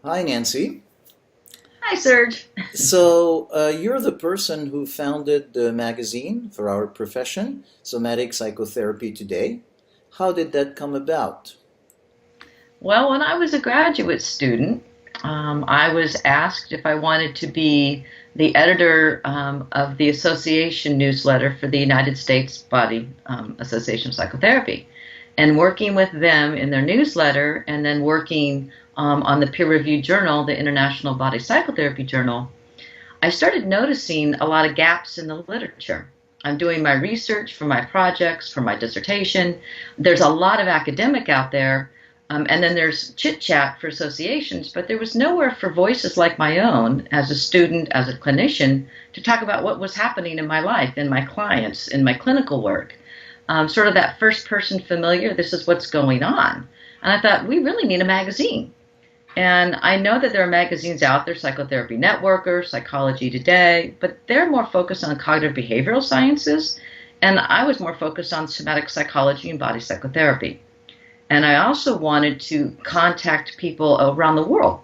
Hi, Nancy. Hi, Serge. So, you're the person who founded the magazine for our profession, Somatic Psychotherapy Today. How did that come about? Well, when I was a graduate student, I was asked if I wanted to be the editor of the association newsletter for the United States Body Association of Psychotherapy. And working with them in their newsletter and then working on the peer-reviewed journal, the International Body Psychotherapy Journal, I started noticing a lot of gaps in the literature. I'm doing my research for my projects, for my dissertation. There's a lot of academic out there, and then there's chit chat for associations, but there was nowhere for voices like my own as a student, as a clinician, to talk about what was happening in my life, in my clients, in my clinical work. Sort of that first person familiar, this is what's going on. And I thought, we really need a magazine. And I know that there are magazines out there, Psychotherapy Network or Psychology Today, but they're more focused on cognitive behavioral sciences, and I was more focused on somatic psychology and body psychotherapy. And I also wanted to contact people around the world.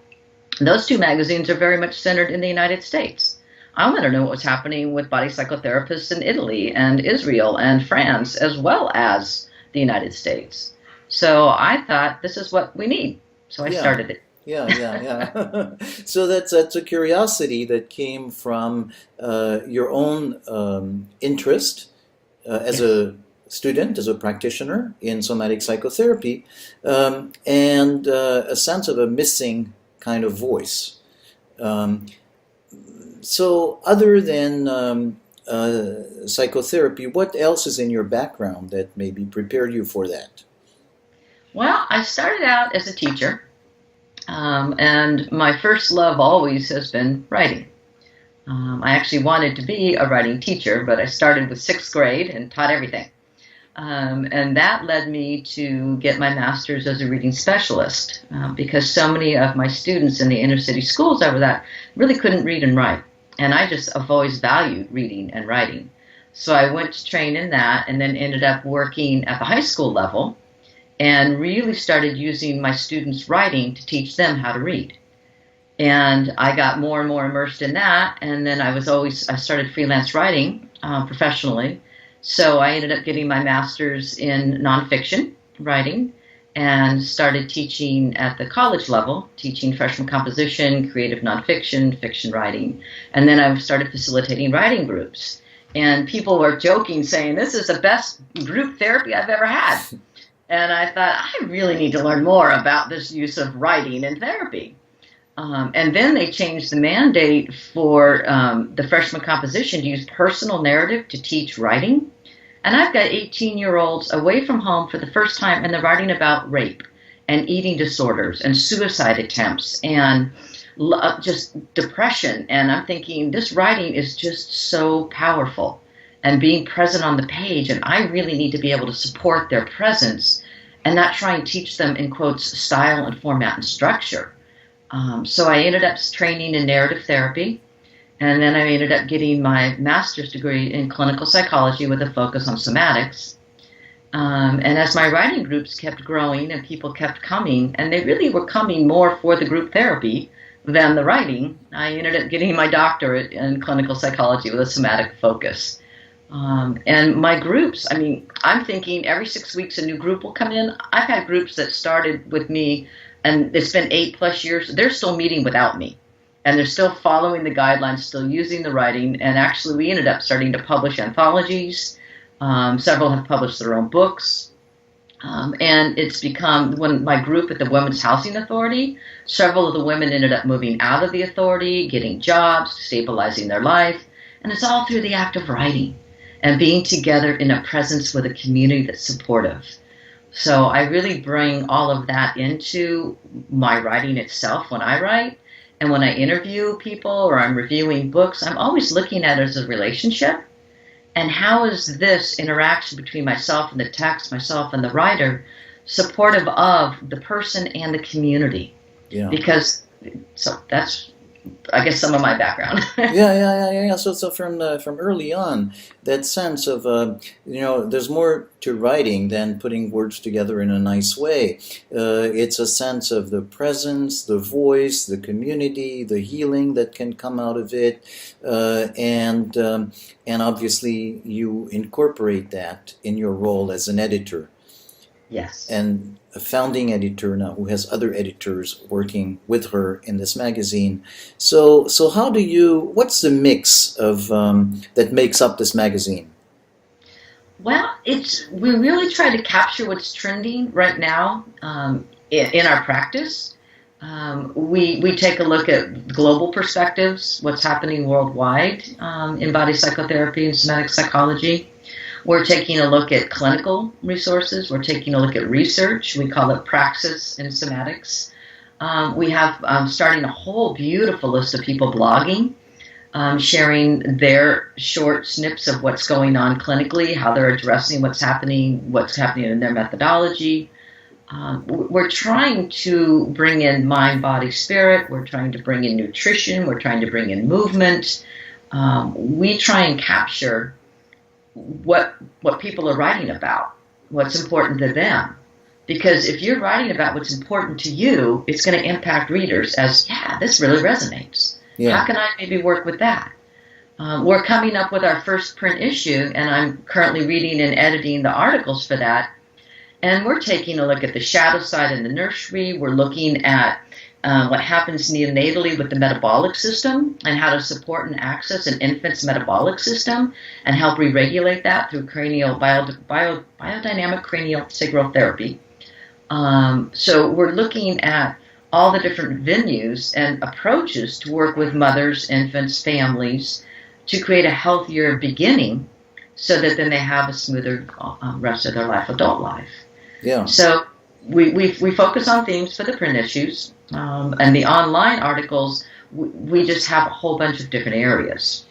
Those two magazines are very much centered in the United States. I wanted to know what was happening with body psychotherapists in Italy and Israel and France, as well as the United States. So I thought, this is what we need. So I Yeah, started it. yeah. So that's a curiosity that came from your own interest as Yes. a student, as a practitioner in somatic psychotherapy, and a sense of a missing kind of voice. Um, So, other than psychotherapy, what else is in your background that maybe prepared you for that? Well, I started out as a teacher, and my first love always has been writing. I actually wanted to be a writing teacher, but I started with sixth grade and taught everything. And that led me to get my master's as a reading specialist because so many of my students in the inner city schools I was at really couldn't read and write. And I just have always valued reading and writing. So I went to train in that and then ended up working at the high school level and really started using my students' writing to teach them how to read. And I got more and more immersed in that. And then I started freelance writing professionally. So I ended up getting my master's in nonfiction writing and started teaching at the college level, teaching freshman composition, creative nonfiction, fiction writing. And then I started facilitating writing groups. And people were joking, saying, this is the best group therapy I've ever had. And I thought, I really need to learn more about this use of writing in therapy. And then they changed the mandate for the freshman composition to use personal narrative to teach writing. And I've got 18-year-olds away from home for the first time, and they're writing about rape and eating disorders and suicide attempts and just depression. And I'm thinking, this writing is just so powerful and being present on the page. And I really need to be able to support their presence and not try and teach them, in quotes, style and format and structure. So I ended up training in narrative therapy, and then I ended up getting my master's degree in clinical psychology with a focus on somatics. And as my writing groups kept growing and people kept coming, and they really were coming more for the group therapy than the writing, I ended up getting my doctorate in clinical psychology with a somatic focus. And my groups, I mean, I'm thinking every 6 weeks a new group will come in. I've had groups that started with me and it's been 8+ years. They're still meeting without me. And they're still following the guidelines, still using the writing. And actually, we ended up starting to publish anthologies. Several have published their own books. And it's become, when my group at the Women's Housing Authority, several of the women ended up moving out of the authority, getting jobs, stabilizing their life. And it's all through the act of writing and being together in a presence with a community that's supportive. So I really bring all of that into my writing itself when I write. And when I interview people or I'm reviewing books, I'm always looking at it as a relationship. And how is this interaction between myself and the text, myself and the writer, supportive of the person and the community? Yeah. Because, so that's I guess, some of my background. Yeah. So from early on, that sense of there's more to writing than putting words together in a nice way. It's a sense of the presence, the voice, the community, the healing that can come out of it, and obviously you incorporate that in your role as an editor. Yes. And a founding editor now who has other editors working with her in this magazine. So what's the mix of that makes up this magazine? Well, we really try to capture what's trending right now in our practice. We take a look at global perspectives, what's happening worldwide in body psychotherapy and somatic psychology. We're taking a look at clinical resources. We're taking a look at research. We call it praxis in somatics. We have starting a whole beautiful list of people blogging, sharing their short snips of what's going on clinically, how they're addressing what's happening in their methodology. We're trying to bring in mind, body, spirit. We're trying to bring in nutrition. We're trying to bring in movement. We try and capture what people are writing about, what's important to them. Because if you're writing about what's important to you, it's going to impact readers as, this really resonates. Yeah. How can I maybe work with that? We're coming up with our first print issue, and I'm currently reading and editing the articles for that. And we're taking a look at the shadow side in the nursery. We're looking at what happens neonatally with the metabolic system and how to support and access an infant's metabolic system and help re-regulate that through biodynamic craniosacral therapy. So we're looking at all the different venues and approaches to work with mothers, infants, families to create a healthier beginning so that then they have a smoother rest of their life, adult life. Yeah. So we focus on themes for the print issues, and the online articles, we just have a whole bunch of different areas.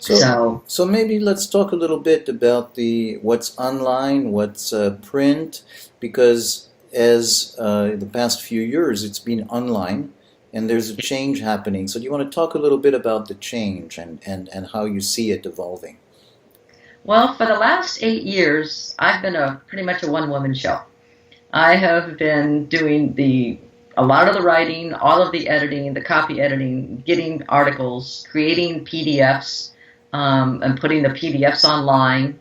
So maybe let's talk a little bit about what's online, what's print, because as the past few years it's been online and there's a change happening. So do you want to talk a little bit about the change and how you see it evolving? Well, for the last 8 years, I've been pretty much a one-woman show. I have been doing a lot of the writing, all of the editing, the copy editing, getting articles, creating PDFs, and putting the PDFs online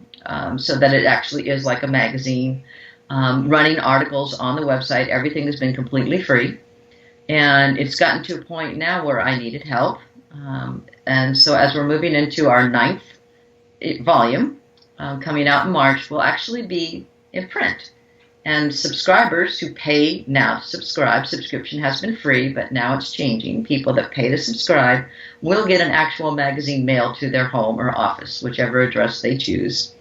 so that it actually is like a magazine, running articles on the website. Everything has been completely free. And it's gotten to a point now where I needed help. And so as we're moving into our 9th volume, coming out in March, will actually be in print. And subscribers who pay now to subscribe, subscription has been free, but now it's changing. People that pay to subscribe will get an actual magazine mailed to their home or office, whichever address they choose.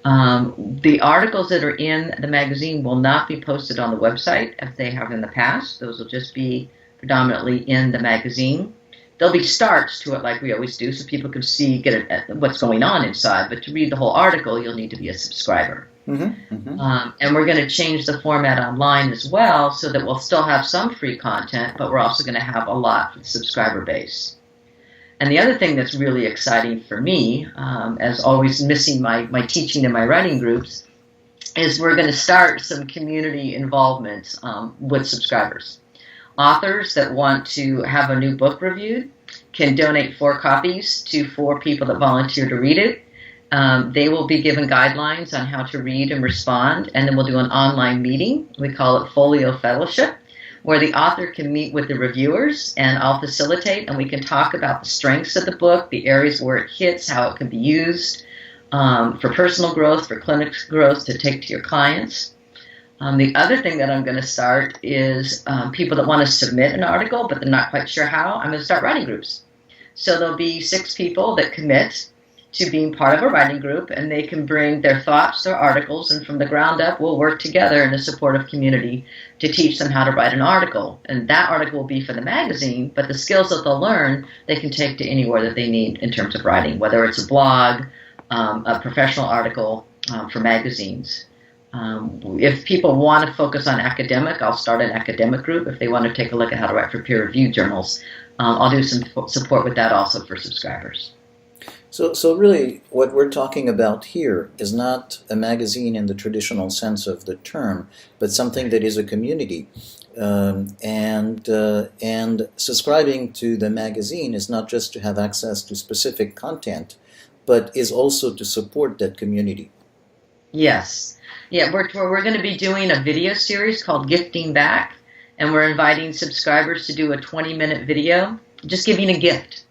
The articles that are in the magazine will not be posted on the website as they have in the past. Those will just be predominantly in the magazine. There'll be starts to it like we always do so people can get what's going on inside, but to read the whole article, you'll need to be a subscriber. Mm-hmm, mm-hmm. And we're going to change the format online as well so that we'll still have some free content, but we're also going to have a lot for the subscriber base. And the other thing that's really exciting for me, as always missing my teaching and my writing groups, is we're going to start some community involvement with subscribers. Authors that want to have a new book reviewed can donate 4 copies to 4 people that volunteer to read it. They will be given guidelines on how to read and respond, and then we'll do an online meeting. We call it Folio Fellowship, where the author can meet with the reviewers, and I'll facilitate, and we can talk about the strengths of the book, the areas where it hits, how it can be used for personal growth, for clinic growth to take to your clients. The other thing that I'm going to start is people that want to submit an article, but they're not quite sure how. I'm going to start writing groups. So there'll be 6 people that commit to being part of a writing group, and they can bring their thoughts, their articles, and from the ground up, we'll work together in a supportive community to teach them how to write an article. And that article will be for the magazine, but the skills that they'll learn, they can take to anywhere that they need in terms of writing, whether it's a blog, a professional article for magazines. If people want to focus on academic, I'll start an academic group. If they want to take a look at how to write for peer-reviewed journals, I'll do some support with that also for subscribers. So really, what we're talking about here is not a magazine in the traditional sense of the term, but something that is a community. And subscribing to the magazine is not just to have access to specific content, but is also to support that community. Yes. Yeah, we're going to be doing a video series called Gifting Back, and we're inviting subscribers to do a 20-minute video, just giving a gift.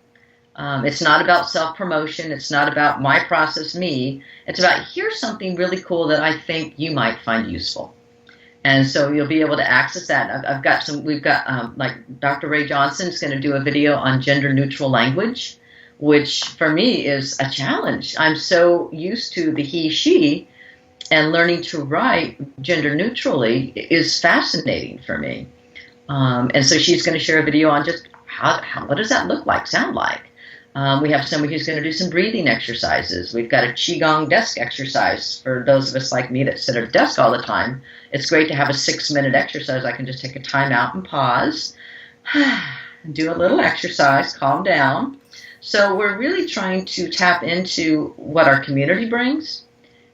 It's not about self-promotion. It's not about my process, me. It's about, here's something really cool that I think you might find useful. And so you'll be able to access that. We've got like Dr. Ray Johnson's going to do a video on gender-neutral language, which for me is a challenge. I'm so used to the he, she, and learning to write gender neutrally is fascinating for me. And so she's going to share a video on just what does that look like, sound like. We have somebody who's going to do some breathing exercises. We've got a Qigong desk exercise for those of us like me that sit at a desk all the time. It's great to have a 6-minute exercise. I can just take a time out and pause, do a little exercise, calm down. So we're really trying to tap into what our community brings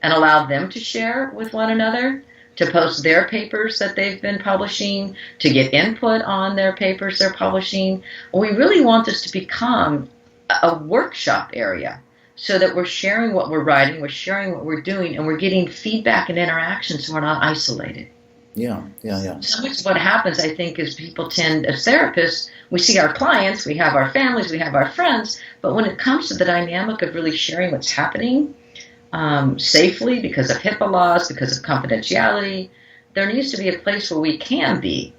and allow them to share with one another, to post their papers that they've been publishing, to get input on their papers they're publishing. We really want this to become a workshop area so that we're sharing what we're writing, we're sharing what we're doing, and we're getting feedback and interaction so we're not isolated. Yeah. So much of what happens, I think, is people tend, as therapists, we see our clients, we have our families, we have our friends, but when it comes to the dynamic of really sharing what's happening safely because of HIPAA laws, because of confidentiality, there needs to be a place where we can be.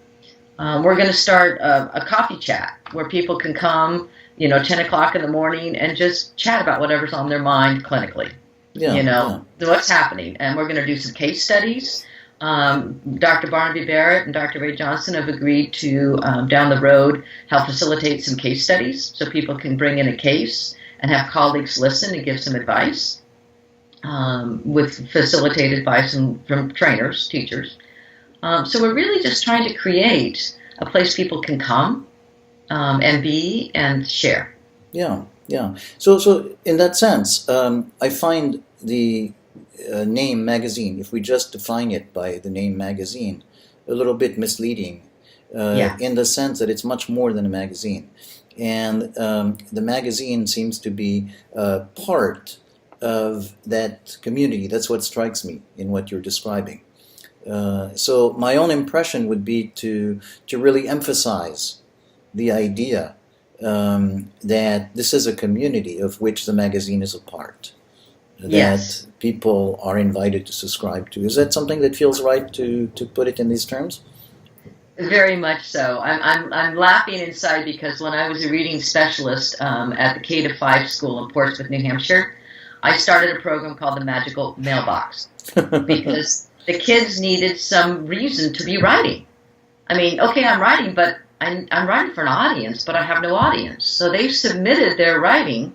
We're going to start a coffee chat where people can come 10 o'clock in the morning and just chat about whatever's on their mind clinically. What's happening. And we're going to do some case studies. Dr. Barnaby Barrett and Dr. Ray Johnson have agreed to, down the road, help facilitate some case studies so people can bring in a case and have colleagues listen and give some advice, with facilitated by from trainers, teachers. So we're really just trying to create a place people can come and be and share. Yeah. So in that sense, I find the name magazine, if we just define it by the name magazine, a little bit misleading in the sense that it's much more than a magazine. And the magazine seems to be part of that community. That's what strikes me in what you're describing. So my own impression would be to really emphasize the idea that this is a community of which the magazine is a part, that people are invited to subscribe to. Is that something that feels right to put it in these terms? Very much so. I'm laughing inside because when I was a reading specialist at the K-5 school in Portsmouth, New Hampshire, I started a program called the Magical Mailbox because the kids needed some reason to be writing. I mean, okay, I'm writing, but I'm writing for an audience, but I have no audience. So they submitted their writing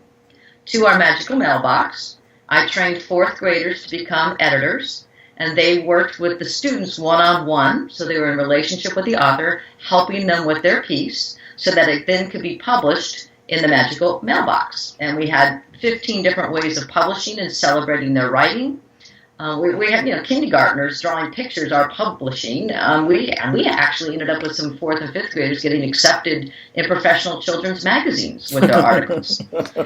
to our Magical Mailbox. I trained 4th graders to become editors, and they worked with the students one-on-one, so they were in relationship with the author, helping them with their piece so that it then could be published in the Magical Mailbox. And we had 15 different ways of publishing and celebrating their writing. We had kindergartners drawing pictures, our publishing. We actually ended up with some 4th and 5th graders getting accepted in professional children's magazines with their articles.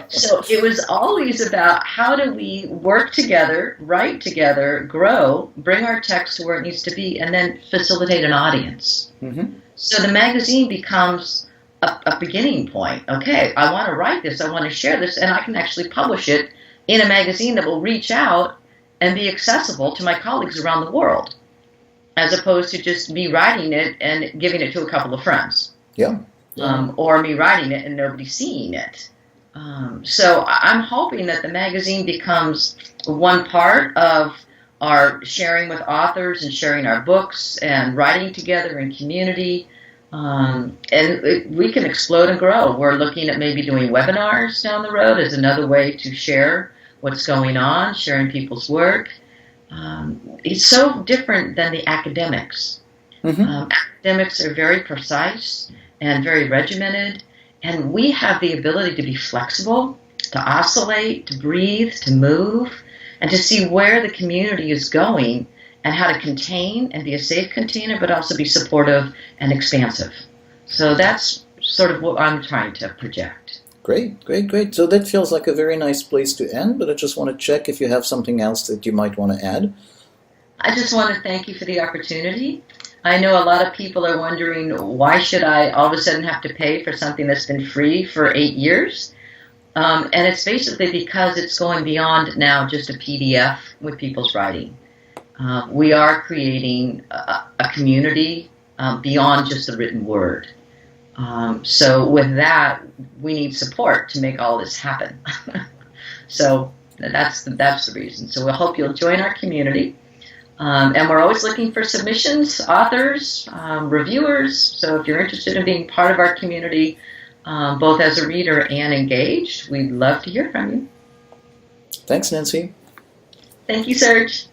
So it was always about how do we work together, write together, grow, bring our text to where it needs to be, and then facilitate an audience. Mm-hmm. So the magazine becomes a beginning point. Okay, I want to write this, I want to share this, and I can actually publish it in a magazine that will reach out and be accessible to my colleagues around the world, as opposed to just me writing it and giving it to a couple of friends. Or me writing it and nobody seeing it. So I'm hoping that the magazine becomes one part of our sharing with authors and sharing our books and writing together in community. And we can explode and grow. We're looking at maybe doing webinars down the road as another way to share what's going on, sharing people's work. It's so different than the academics. Academics are very precise and very regimented, and we have the ability to be flexible, to oscillate, to breathe, to move, and to see where the community is going and how to contain and be a safe container, but also be supportive and expansive. So that's sort of what I'm trying to project. Great, great, great. So that feels like a very nice place to end, but I just want to check if you have something else that you might want to add. I just want to thank you for the opportunity. I know a lot of people are wondering, why should I all of a sudden have to pay for something that's been free for 8 years? And it's basically because it's going beyond now just a PDF with people's writing. We are creating a community beyond just the written word. So with that, we need support to make all this happen. So that's the reason. So we hope you'll join our community. And we're always looking for submissions, authors, reviewers. So if you're interested in being part of our community, both as a reader and engaged, we'd love to hear from you. Thanks, Nancy. Thank you, Serge.